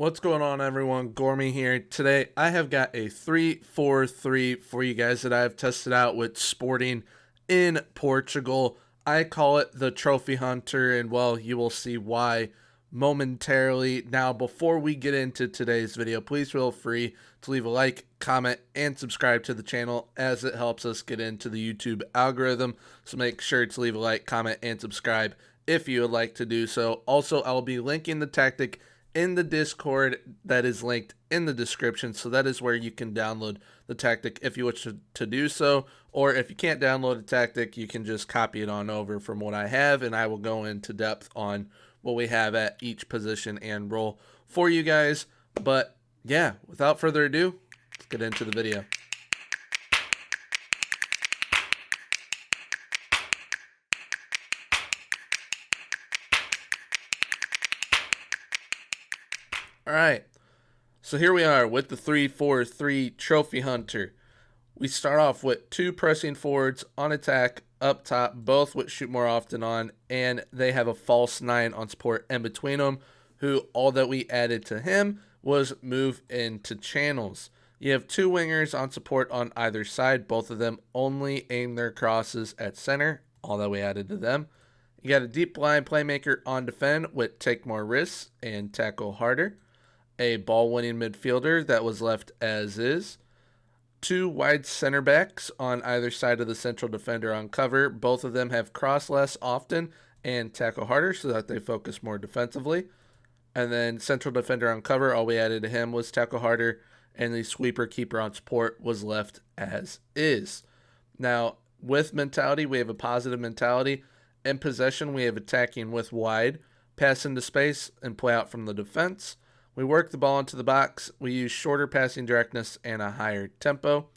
What's going on, everyone? Gormy here. Today I have got a 3-4-3 for you guys that I've tested out with Sporting in Portugal. I call it the Trophy Hunter, and well, you will see why momentarily. Now, before we get into today's video, please feel free to leave a like, comment, and subscribe to the channel, as it helps us get into the YouTube algorithm. So make sure to leave a like, comment, and subscribe if you would like to do so. Also, I'll be linking the tactic in the Discord that is linked in the description, so that is where you can download the tactic if you wish to do so, or if you can't download a tactic, you can just copy it on over from what I have, and I will go into depth on what we have at each position and role for you guys. But yeah, without further ado, let's get into the video. All right, so here we are with the 3-4-3 Trophy Hunter. We start off with two pressing forwards on attack up top, both which shoot more often on, and they have a false 9 on support in between them, who all that we added to him was move into channels. You have two wingers on support on either side, both of them only aim their crosses at center, all that we added to them. You got a deep line playmaker on defend with take more risks and tackle harder. A ball-winning midfielder that was left as is. Two wide center backs on either side of the central defender on cover. Both of them have cross less often and tackle harder so that they focus more defensively. And then central defender on cover, all we added to him was tackle harder, and the sweeper keeper on support was left as is. Now, with mentality, we have a positive mentality. In possession, we have attacking with wide, pass into space, and play out from the defense. We work the ball into the box. We use shorter passing directness and a higher tempo.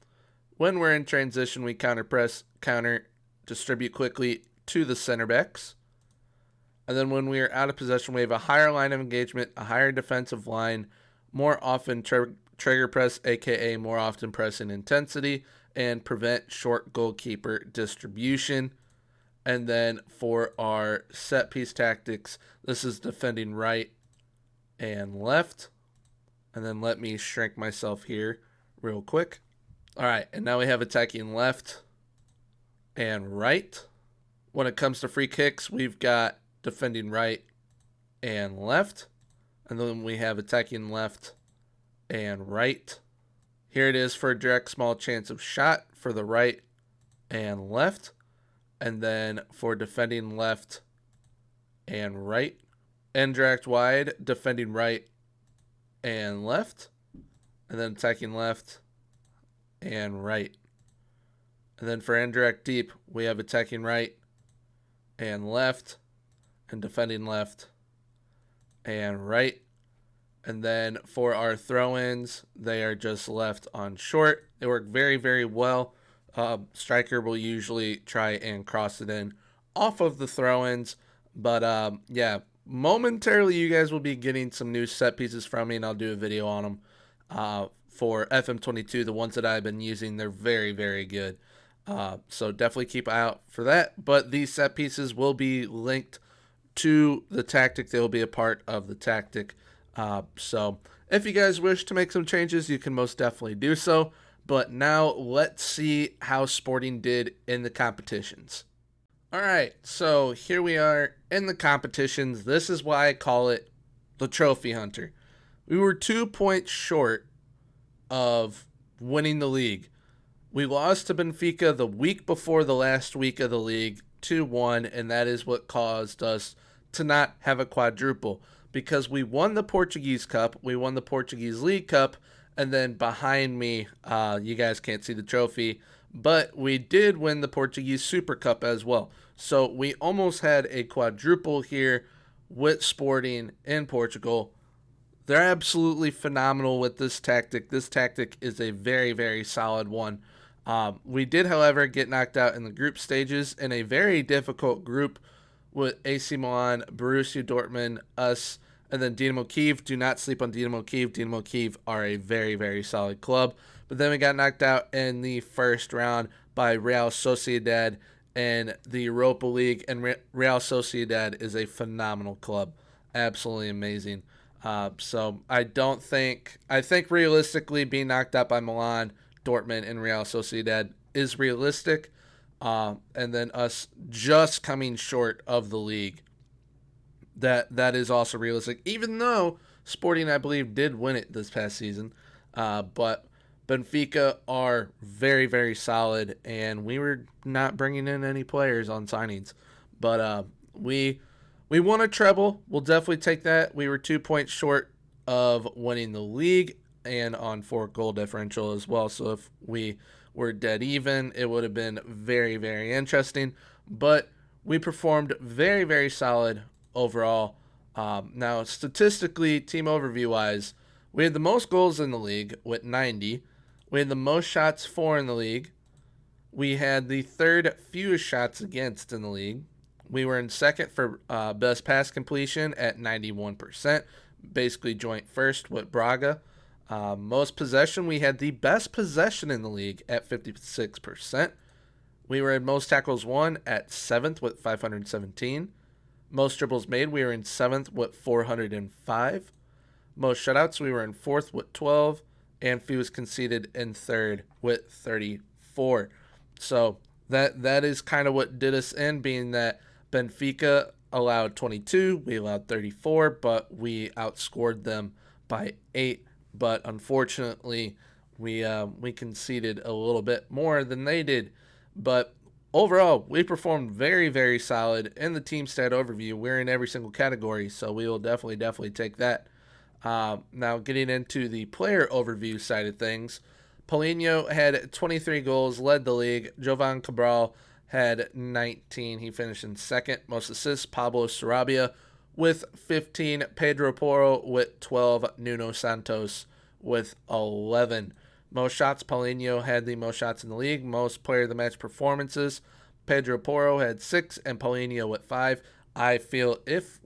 When we're in transition, we counter press, counter, distribute quickly to the center backs. And then when we are out of possession, we have a higher line of engagement, a higher defensive line, more often trigger press, aka more often press in intensity, and prevent short goalkeeper distribution. And then for our set piece tactics, this is defending right and left. And then let me shrink myself here real quick. All right, and now we have attacking left and right. When it comes to free kicks, we've got defending right and left. And then we have attacking left and right. Here it is for a direct small chance of shot for the right and left. And then for defending left and right. Indirect wide, defending right and left, and then attacking left and right. And then for indirect deep, we have attacking right and left, and defending left and right. And then for our throw-ins, they are just left on short. They work very, very well. Striker will usually try and cross it in off of the throw-ins, but yeah. Momentarily, you guys will be getting some new set pieces from me, and I'll do a video on them for FM22. The ones that I've been using, they're very, very good. So definitely keep an eye out for that. But these set pieces will be linked to the tactic. They will be a part of the tactic. So if you guys wish to make some changes, you can most definitely do so. But now let's see how Sporting did in the competitions. All right, so here we are in the competitions. This is why I call it the Trophy Hunter. We were 2 points short of winning the league. We lost to Benfica the week before the last week of the league, 2-1, and that is what caused us to not have a quadruple, because we won the Portuguese Cup, we won the Portuguese League Cup, and then behind me, you guys can't see the trophy, but we did win the Portuguese Super Cup as well. So we almost had a quadruple here with Sporting in Portugal. They're absolutely phenomenal with this tactic. This tactic is a very, very solid one. We did, however, get knocked out in the group stages in a very difficult group with AC Milan, Borussia Dortmund, us, and then Dynamo Kyiv. Do not sleep on Dynamo Kyiv. Dynamo Kyiv are a very, very solid club. But then we got knocked out in the first round by Real Sociedad in the Europa League, and Real Sociedad is a phenomenal club. Absolutely amazing. So I think realistically being knocked out by Milan, Dortmund, and Real Sociedad is realistic. And then us just coming short of the league, that is also realistic. Even though Sporting, I believe, did win it this past season, but Benfica are very, very solid, and we were not bringing in any players on signings. But we won a treble. We'll definitely take that. We were 2 points short of winning the league and on 4 goal differential as well. So if we were dead even, it would have been very, very interesting. But we performed very, very solid overall. Now, statistically, team overview wise, we had the most goals in the league with 90. We had the most shots for in the league. We had the third fewest shots against in the league. We were in second for best pass completion at 91%, basically joint first with Braga. Most possession, we had the best possession in the league at 56%. We were in most tackles won at 7th with 517. Most dribbles made, we were in 7th with 405. Most shutouts, we were in 4th with 12. And fewest conceded in 3rd with 34. So that is kind of what did us in, being that Benfica allowed 22, we allowed 34, but we outscored them by 8. But unfortunately, we conceded a little bit more than they did. But overall, we performed very, very solid in the team stat overview. We're in every single category, so we will definitely take that. Now, getting into the player overview side of things, Paulinho had 23 goals, led the league. Jovan Cabral had 19. He finished in second. Most assists, Pablo Sarabia with 15. Pedro Porro with 12. Nuno Santos with 11. Most shots, Paulinho had the most shots in the league. Most player of the match performances, Pedro Porro had 6 and Paulinho with 5. I feel if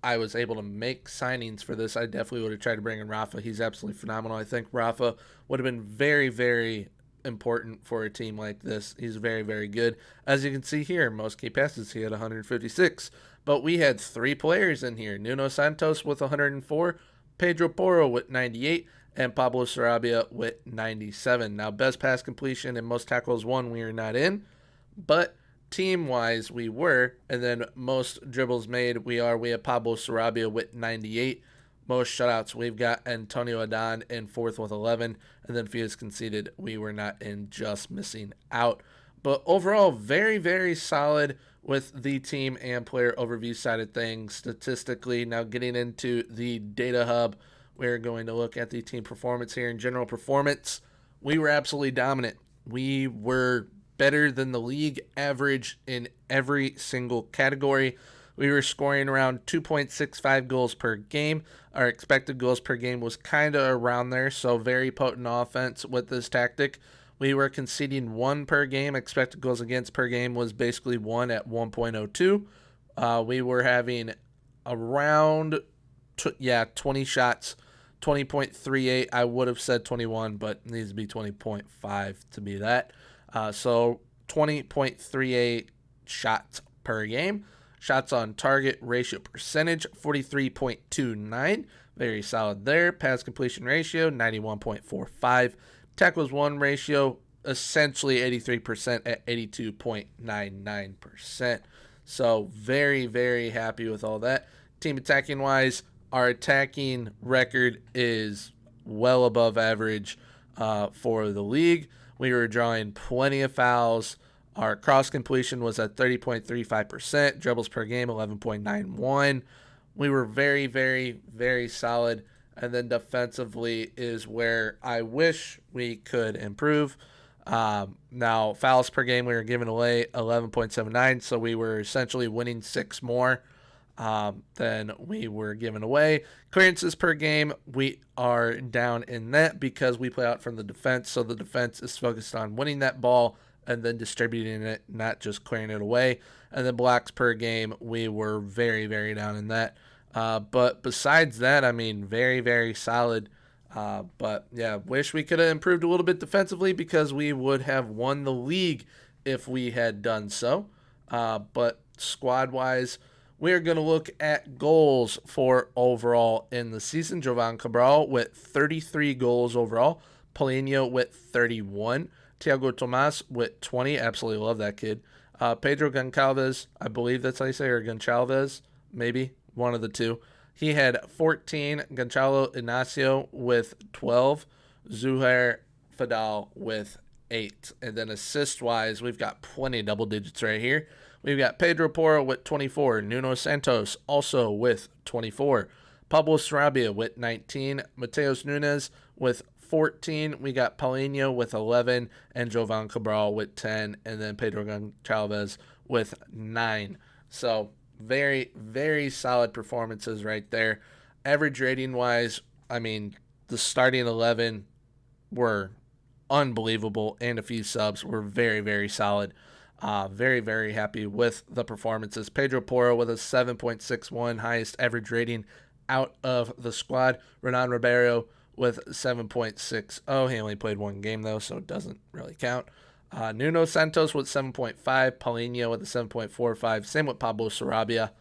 I was able to make signings for this, I definitely would have tried to bring in Rafa. He's absolutely phenomenal. I think Rafa would have been very, very important for a team like this. He's very, very good. As you can see here, most key passes, he had 156. But we had 3 players in here. Nuno Santos with 104, Pedro Porro with 98, and Pablo Sarabia with 97. Now, best pass completion and most tackles won, we are not in. But team-wise, we were. And then most dribbles made, we have Pablo Sarabia with 98. Most shutouts, we've got Antonio Adan in 4th with 11. And then fewest conceded, we were not in, just missing out. But overall, very, very solid with the team and player overview side of things statistically. Now getting into the data hub, we're going to look at the team performance here. In general performance, we were absolutely dominant. We were better than the league average in every single category. We were scoring around 2.65 goals per game. Our expected goals per game was kind of around there, so very potent offense with this tactic. We were conceding 1 per game. Expected goals against per game was basically 1 at 1.02. We were having around 20 shots, 20.38. I would have said 21, but it needs to be 20.5 to be that. So 20.38 shots per game. Shots on target ratio percentage, 43.29. Very solid there. Pass completion ratio, 91.45. Tackles won ratio, essentially 83% at 82.99%. So very, very happy with all that. Team attacking wise, our attacking record is well above average for the league. We were drawing plenty of fouls. Our cross completion was at 30.35%. Dribbles per game, 11.91. We were very, very, very solid. And then defensively is where I wish we could improve. Now, fouls per game, we were giving away 11.79. So we were essentially winning 6 more than we were giving away. Clearances per game, we are down in that because we play out from the defense. So the defense is focused on winning that ball and then distributing it, not just clearing it away. And then blocks per game, we were very, very down in that. But besides that, I mean, very, very solid. But yeah, wish we could have improved a little bit defensively because we would have won the league if we had done so. But squad-wise, We are going to look at goals for overall in the season. Jovan Cabral with 33 goals overall. Paulinho with 31. Thiago Tomas with 20. Absolutely love that kid. Pedro Goncalves, I believe that's how you say, or Goncalves, maybe, one of the two. He had 14. Gonçalo Inacio with 12. Zuhair Fadal with 8. And then assist-wise, we've got plenty of double digits right here. We've got Pedro Porro with 24. Nuno Santos also with 24. Pablo Sarabia with 19. Mateus Nunes with 14. We got Paulinho with 11. And Jovan Cabral with 10. And then Pedro Goncalves with 9. So very, very solid performances right there. Average rating-wise, I mean, the starting 11 were unbelievable, and a few subs were very, very solid. Very, very happy with the performances. Pedro Porro with a 7.61, highest average rating out of the squad. Renan Ribeiro with 7.60. He only played one game, though, so it doesn't really count. Nuno Santos with 7.5. Paulinho with a 7.45. Same with Pablo Sarabia.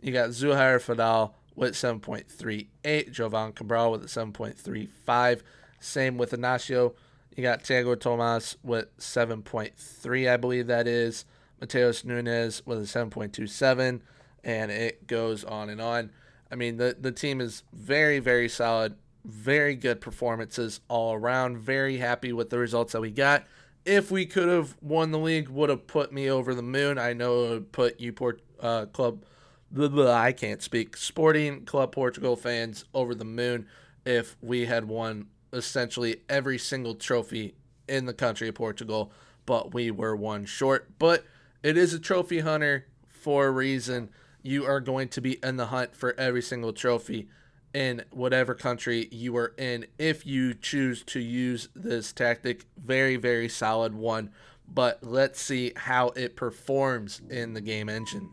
You got Zuhair Fadal with 7.38. Jovan Cabral with a 7.35. Same with Inacio. You got Thiago Tomas with 7.3, I believe that is. Mateus Nunes with a 7.27. And it goes on and on. I mean, the team is very, very solid. Very good performances all around. Very happy with the results that we got. If we could have won the league, would have put me over the moon. I know it would put you I can't speak. Sporting Club Portugal fans over the moon if we had won essentially every single trophy in the country of Portugal, but we were one short. But it is a trophy hunter for a reason. You are going to be in the hunt for every single trophy in whatever country you are in if you choose to use this tactic. Very, very solid one. But let's see how it performs in the game engine.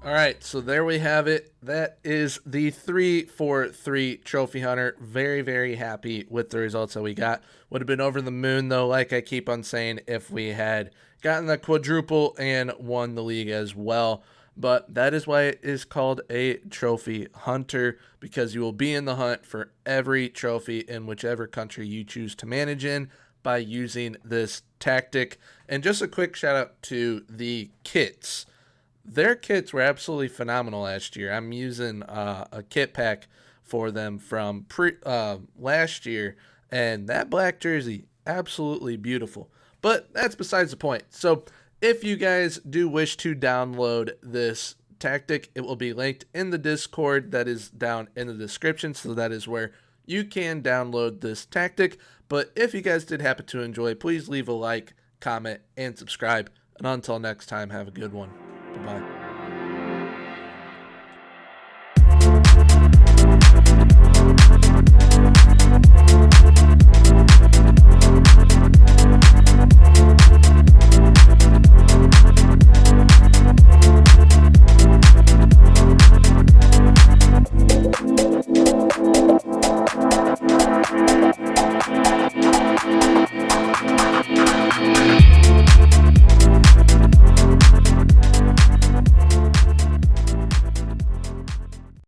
All right, so there we have it. That is the 3-4-3 Trophy Hunter. Very, very happy with the results that we got. Would have been over the moon, though, like I keep on saying, if we had gotten the quadruple and won the league as well. But that is why it is called a Trophy Hunter, because you will be in the hunt for every trophy in whichever country you choose to manage in by using this tactic. And just a quick shout out to the kits. Their kits were absolutely phenomenal last year. I'm using a kit pack for them from last year, and that black jersey, absolutely beautiful. But that's besides the point. So if you guys do wish to download this tactic, it will be linked in the Discord that is down in the description. So that is where you can download this tactic. But if you guys did happen to enjoy, please leave a like, comment, and subscribe. And until next time, have a good one. Bye-bye.